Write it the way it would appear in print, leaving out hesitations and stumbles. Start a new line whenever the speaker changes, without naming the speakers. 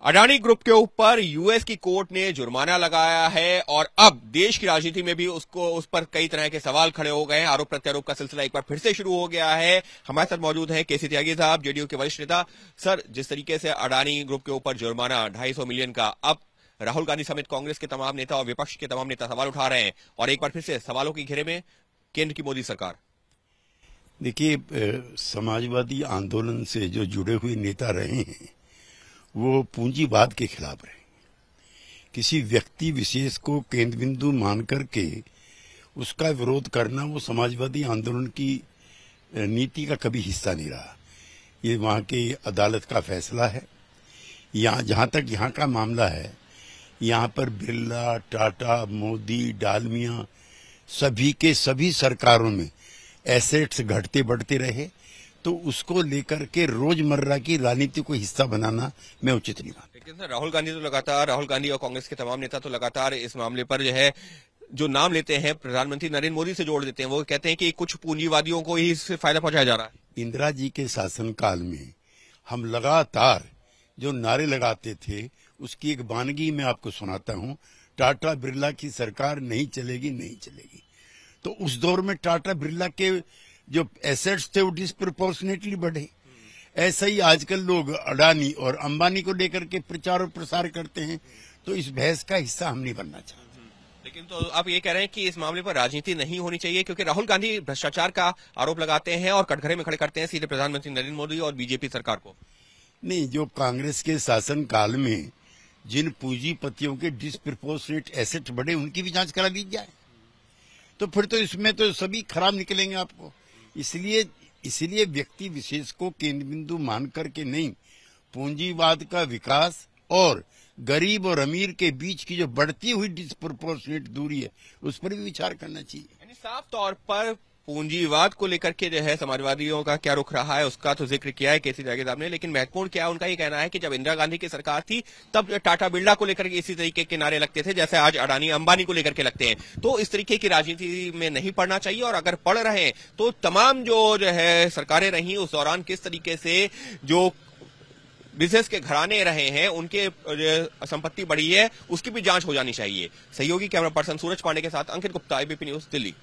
Adani group के ऊपर US की कोर्ट ने जुर्माना लगाया है और अब देश की राजनीति में भी उस पर कई तरह के सवाल खड़े हो गए हैं। आरोप प्रत्यारोप का सिलसिला एक बार फिर से शुरू हो गया है। हमारे साथ मौजूद हैं केसी त्यागी साहब, जेडीयू के वरिष्ठ नेता। सर, जिस तरीके से अडानी ग्रुप के ऊपर जुर्माना 250 मिलियन का, अब राहुल गांधी समेत कांग्रेस के तमाम नेता और विपक्ष के तमाम नेता सवाल उठा रहे हैं और एक बार फिर से सवालों के घेरे में केंद्र की मोदी सरकार।
देखिए, समाजवादी आंदोलन से जो जुड़े हुए नेता रहे हैं वो पूंजीवाद के खिलाफ रहे। किसी व्यक्ति विशेष को केंद्र बिंदु मान करके उसका विरोध करना वो समाजवादी आंदोलन की नीति का कभी हिस्सा नहीं रहा। ये वहां की अदालत का फैसला है। यहाँ जहां तक यहाँ का मामला है, यहाँ पर बिरला, टाटा, मोदी, डालमिया सभी के सभी सरकारों में एसेट्स घटते बढ़ते रहे, तो उसको लेकर के रोजमर्रा की राजनीति को हिस्सा बनाना मैं उचित नहीं मानता।
लेकिन सर, राहुल गांधी और कांग्रेस के तमाम नेता तो लगातार इस मामले पर जो नाम लेते हैं प्रधानमंत्री नरेंद्र मोदी से जोड़ देते हैं। वो कहते हैं कि कुछ पूंजीवादियों को ही इससे फायदा पहुंचाया जा रहा है।
इंदिरा जी के शासनकाल में हम लगातार जो नारे लगाते थे उसकी एक वानगी मैं आपको सुनाता हूँ। टाटा बिरला की सरकार नहीं चलेगी, नहीं चलेगी। तो उस दौर में टाटा बिरला के जो एसेट्स थे वो डिस्प्रोपोर्शनेटली बढ़े। ऐसा ही आजकल लोग अडानी और अंबानी को लेकर के प्रचार और प्रसार करते हैं। तो इस बहस का हिस्सा हम नहीं बनना चाहते।
लेकिन तो आप ये कह रहे हैं कि इस मामले पर राजनीति नहीं होनी चाहिए, क्योंकि राहुल गांधी भ्रष्टाचार का आरोप लगाते हैं और कटघरे में खड़े करते हैं सीधे प्रधानमंत्री नरेंद्र मोदी और बीजेपी सरकार को।
नहीं, जो कांग्रेस के शासन काल में जिन पूंजीपतियों के डिस्प्रोपोर्शनेट एसेट बढ़े उनकी भी जांच करा ली जाए, तो फिर तो इसमें तो सभी खराब निकलेंगे आपको। इसलिए व्यक्ति विशेष को केंद्र बिंदु मान करके नहीं, पूंजीवाद का विकास और गरीब और अमीर के बीच की जो बढ़ती हुई डिस्प्रोपोर्शनेट दूरी है उस पर भी विचार करना चाहिए।
यानी साफ तौर पर पूंजीवाद को लेकर के समाजवादियों का क्या रुख रहा है उसका तो जिक्र किया है केसी त्यागी साहब ने, लेकिन महत्वपूर्ण क्या है उनका ये कहना है कि जब इंदिरा गांधी की सरकार थी तब टाटा बिरला को लेकर के इसी तरीके के नारे लगते थे जैसे आज अडानी अंबानी को लेकर के लगते हैं। तो इस तरीके की राजनीति में नहीं पड़ना चाहिए, और अगर पढ़ रहे हैं तो तमाम जो सरकारें रही उस दौरान किस तरीके से जो बिजनेस के घराने रहे हैं उनके संपत्ति बढ़ी है उसकी भी जांच हो जानी चाहिए। सहयोगी कैमरा पर्सन सूरज पांडे के साथ अंकित गुप्ता, एबीपी न्यूज, दिल्ली।